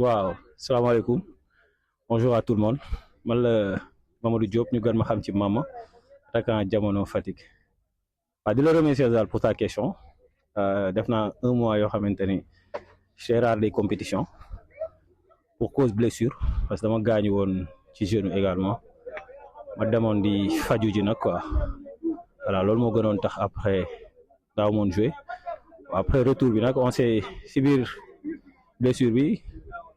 waaw salaamaaleykum bonjour à tout le monde man la Mamadou Diop ñu gën ma xam ci Mama attaquant Jamono Fatick waaw di la remercier daal pour ta question def naa un mois yoo xamante ni j'ai rare les compétitions pour cause blessure parce que dama gaañu woon ci genou également ma demoon di faju ji nag quoi voilà loolu moo gënoon tax après daaw moon jouer après retour bi nag on s'est si biir blessure bi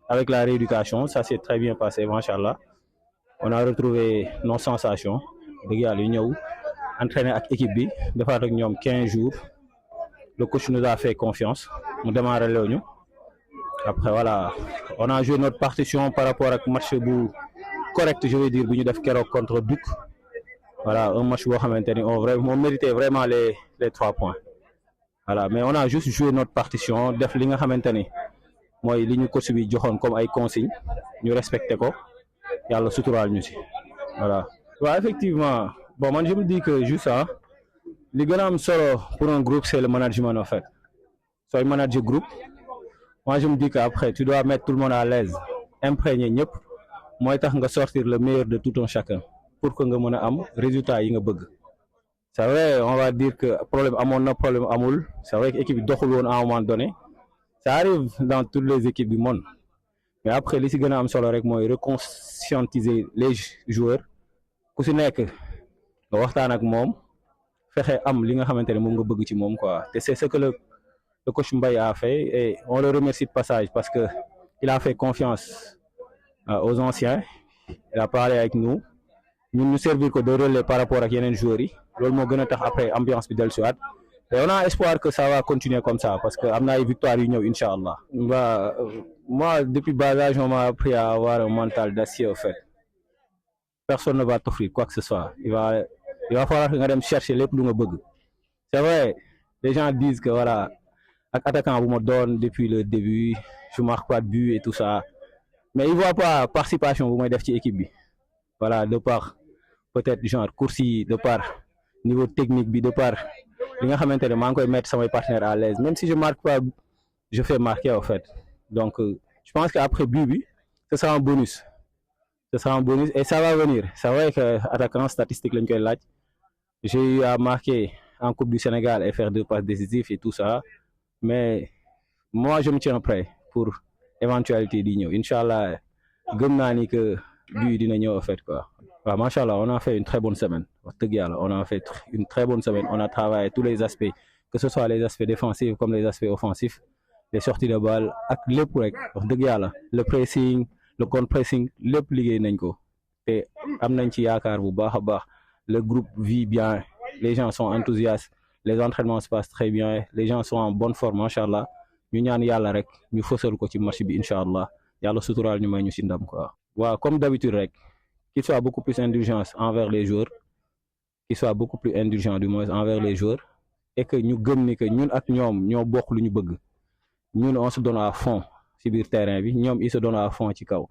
avec la rééducation ça s'est très bien passé machallah on a retrouvé nos sensations dëgg yàlla yu ñëw entraîner ak équipe bi defaat ak ñoom 15 jours le coach nous a fait confiance mu démarré ñu après voilà on a joué notre partition par rapport ak match bu correct je veux dire bu ñu def keroog contre Duc voilà un match boo xamante ni on méritait vraiment les 3 points voilà mais on a juste joué notre partition def li nga xamante ni mooy li ñu coach bi joxoon comme ay consignes ñu respecté ko yàlla suturaal ñu ci voilà. waaw effectivement bon man je me dis que juste ça li gën a am solo pour un groupe c'est le management en fait sooy manager groupe moi je me dis que après tu dois mettre tout le monde à l'aise imprégner ñëpp mooy tax nga sortir le meilleur de tout un chacun pour que nga mën a am résultat yi nga bëgg. C'est vrai on va dire que problème amoon na problème amul c'est vrai que équipe bi doxul woon à un moment donné ça arrive dans toutes les équipes du monde mais après li ci gën a am solo rek mooy reconscientiser les joueurs ku ci nekk nga waxtaan ak moom fexe am li nga xamante ne moom nga bëgg ci moom quoi te c'est ce que le coach Mbaye a fait et on le remercie de passage parce que il a fait confiance aux anciens il a parlé avec nous ñun ñu servir ko de relais par rapport ak yeneen joueurs yi loolu moo gën a tax après ambiance bi dellusiwaat et on a espoir que ça va continuer comme ça parce que am na ay victoires yu ñëw incha allah. Moi depuis bas âge on m'a appris à avoir un mental d'acier en fait personne ne va t'offrir quoi que ce soit il va falloir que nga dem chercher lépp lu nga bëgg c'est vrai les gens disent que voilà ak attaquant bu ma doon depuis le début je marque pas de but et tout ça mais ils voient pas participation bu may def ci équipe bi voilà de par peut-être genre course yi de par niveau technique bi de par li nga xamante ne maa ngi koy mettre samay partenaires à l'aise même si je marque pas je fais marquer en fait donc je pense qu'après but bi ce sera un bonus et ça va venir c'est vrai que attaquant statistique lañ koy laaj j'ai eu à marquer en Coupe du Sénégal et faire 2 passes décisives et tout ça mais moi je me tiens prêt pour éventualité di ñëw inchallah gëm naa ni que but dina ñëw en fait quoi. waaw machallah on a fait une très bonne semaine wax dëgg yàlla on a fait une très bonne semaine on a travaillé tous les aspects que ce soit les aspects défensifs comme les aspects offensifs les sorties de balle ak lépp rek wax dëgg yàlla le pressing le contre pressing lépp liggéey nañ ko te am nañ ci yaakaar bu baax a baax le groupe vit bien les gens sont enthousiastes les entraînements se passent très bien les gens sont en bonne forme machallah ñu ñaan yàlla rek ñu fësal ko ci match bi incha allah yàlla suturaal ñu may ñu ci ndam quoi. waaw comme d'habitude rek qu'il soit beaucoup plus indulgent envers les joueurs qu'il soit beaucoup plus indulgent du moins envers les joueurs et que ñu gëm ni que ñun ak ñoom ñoo bokk lu ñu bëgg ñun on se donne à fond ci biir terrain bi ñoom ils se donnent à fond ci kaw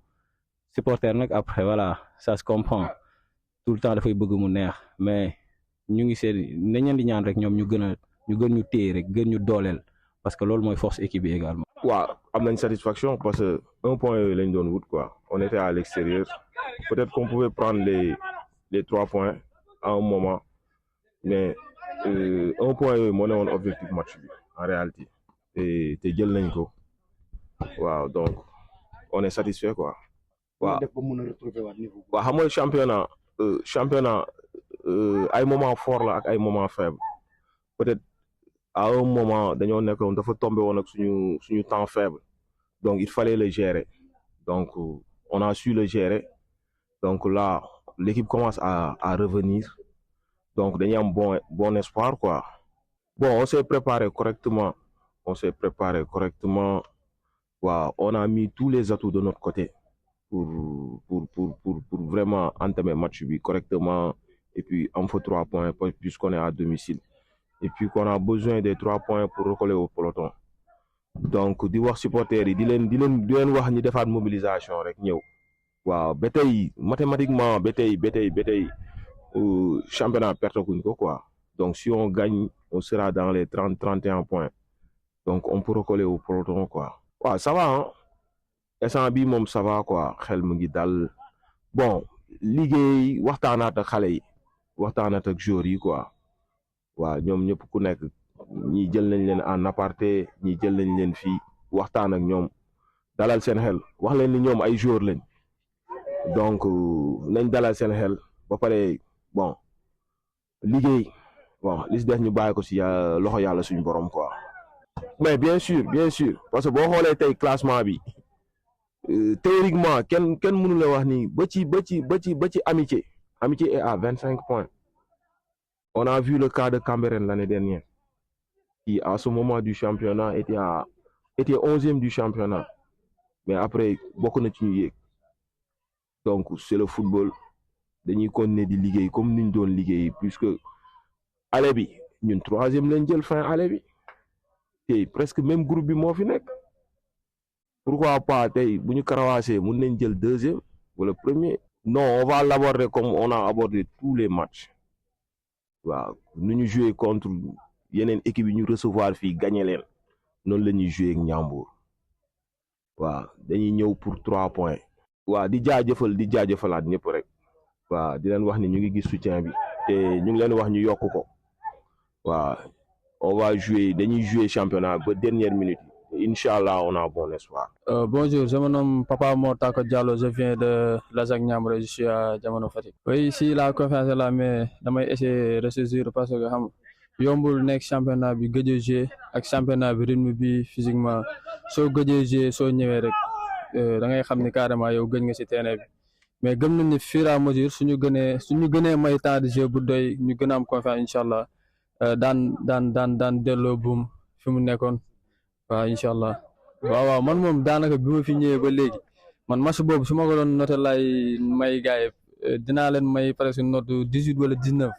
supporter nag après voilà ça se comprend tout le temps dafay bëgg mu neex mais ñu ngi seen nañ leen di ñaan rek ñoom ñu gën ñu téye rek gën ñu dooleel parce que loolu mooy force équipe bi également. waaw am nañ satisfaction parce que un point yooyu lañ doon wut quoi on était à l'extérieur peut-être qu'on pouvait prendre les 3 points à un moment mais un point yooyu moo ne woon objectif match bi en réalité te jël nañ ko waaw donc on est satisfait quoi. waaw xam nga championnat ay moment fort la ak ay moment faible peut-être à un moment dañoo nekkoon dafa tombé woon ak suñu temps faible donc il fallait le gérer donc on a su le gérer donc là l'équipe commence à revenir donc dañuy am bon espoir quoi. Bon on s'est préparé correctement waaw on a mis tous les atouts de notre côté pour vraiment entamer match bi correctement et puis am fa 3 points puisqu'on est à domicile et puis qu'on a besoin des 3 points pour recoller au peloton donc di wax supporters yi di leen wax ñi defaat mobilisation rek ñëw waaw ba tey mathématiquement ba tey championnat pertaguñ ko quoi donc si on gagne on sera dans les 30-31 points donc on peut recoller au peloton quoi. waaw ça va hein instant bi moom ça va quoi xel mu ngi dal bon liggéey waxtaanaat ak xale yi waxtaanaat ak joueurs yi quoi waaw ñoom ñëpp ku nekk ñi jël nañ leen en aparté ñi jël nañ leen fii waxtaan ak ñoom dalal seen xel wax leen ni ñoom ay joueurs lañ donc nañ dalal seen xel ba pare bon liggéey bon li si des ñu bàyyi ko si loxo yàlla suñu borom quoi. mais bien sûr parce que boo xoolee tey classement bi théoriquement kenn mënu la wax ni ba ci amitié est à 25 points. On a vu le cas de Cambérène l'année dernière qui à ce moment du championnat était 11e du championnat mais après bokk na ci ñu yéeg donc c'est le football dañuy continuer di liggéey comme niñ doon liggéey puisque aller bi ñun 3e lañ jël fin aller bi tey presque même groupe bi moo fi nekk pourquoi pas tey bu ñu karawaasee mun nañ jël 2e wala premier. Non, on va l'aborder comme on a abordé tous les matchs waaw nu ñu jouer contre yeneen équipe yi ñu recevoir fii gagné leen noonu la ñuy jouer ak Ndiambour waaw dañuy ñëw pour 3 points. waaw di jaajëfalaat ñëpp rek waaw di leen wax ni ñu ngi gis soutien bi te ñu ngi leen wax ñu yokk ko waaw on va dañuy jouer championnat ba dernière minute Inch'Allah on a bon espoir. Bonjour, je me nomme Papa Motako Diallo, je viens de Lazac Niambour, je suis à Diamono Fatick. Oui, si la confiance est là mais damay essayer de ressaisir parce que xam yombul nekk championnat bi gëj a jouer ak championnat bi rythme bi physiquement soo gëjee jouer soo ñëwee rek da ngay xam ni carrément yow gëj nga ci terrain bi mais gëm nañ ni fur et à mesure suñu gënee may temps de jeu bu doy ñu gën a am confiance incha allah daan delloo buum fi mu nekkoon waaw incha allah waaw man moom daanaka bi ma fi ñëwee ba léegi man match boobu su ma ko doon noté lay may gars yi dinaa leen may presque note 18 wala 19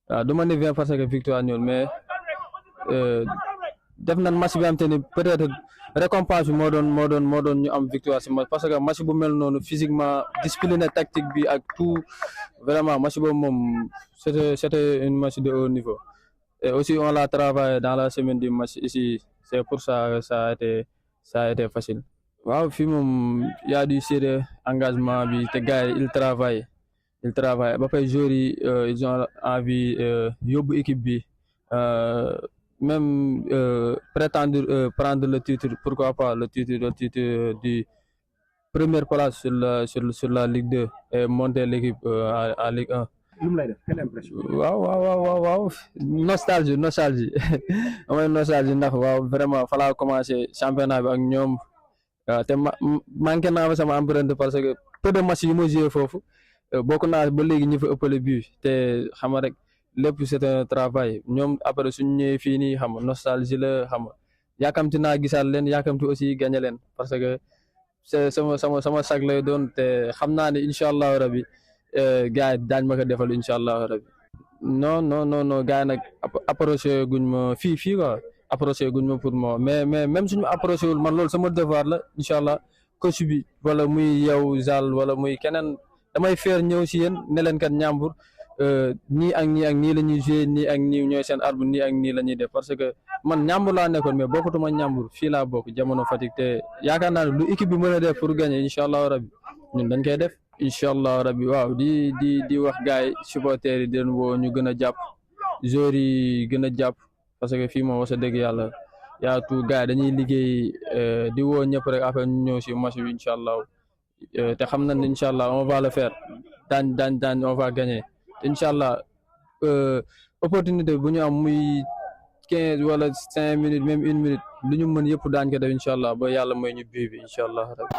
waaw du ma ne 20 parce que victoire ñoon mais def nañ match bi am te ni peut-être récompense bi moo doon ñu am victoire si match parce que match bu mel noonu physiquement discipline tactique bi ak tout vraiment match boobu moom c'était une match de haut niveau et aussi on l'a travaillé dans la semaine du match ici. C'est pour ça que ça a été facile. waaw fii moom y a du sérieux engagement bi te gars yi ils travaillent ba pare joueurs yi ils ont envie yóbbu équipe bi même prétendre prendre le titre pourquoi pas le titre du première place sur la Ligue 2 et monter l'équipe à Ligue 1. lu mu lay def quelle impression. waaw nostalgie amay nostalgie ndax waaw vraiment fa laa commencé championnat bi ak ñoom te manqué naa fa sama empreinte parce que peu de match yi ma joué foofu bokk naa ba léegi ñi fa ëppale but te xam nga rek lépp c'est un travail ñoom après suñu ñëwee fii nii xam nga nostalgie la xam nga yaakamti naa gisaat leen yaakamti aussi gagné leen parce que c'est sama sag lay doon te xam naa ne incha allah rabi. gars yi daañu ma ko defal incha allah rabi non gars yi nag approché guñ ma fii quoi approché guñ ma pour moi mais même suñu approché wul man loolu sama devoir la incha allah coach bi wala muy yow Zal wala muy keneen damay faire ñëw si yéen ne leen kat Ndiambour nii ak nii la ñuy joué nii ak nii ñooy seen arbre nii ak nii la ñuy def parce que man Ndiambour laa nekkoon mais bokkutuma Ndiambour fii laa bokk jamono Fatick te yaakaar naa ne lu équipe bi mën a def pour gagner incha allah rabi ñun dañ koy def. incha allah rabbi waaw di wax gars yi supporters yi di leen woo ñu gën a jàpp joueurs yi gën a jàpp parce que fii moom wax dëgg yàlla yaa tout gars yi dañuy liggéey di woo ñëpp rek après ñu ñëw si match bi incha allah te xam nañ ne incha allah on va le faire daañ on va gagner incha allah opportunité bu ñu am muy 15 wala 5 minutes même 1 minute lu ñu mën yëpp daañ ko def incha allah ba yàlla mooy ñu bii bi incha allah rabbi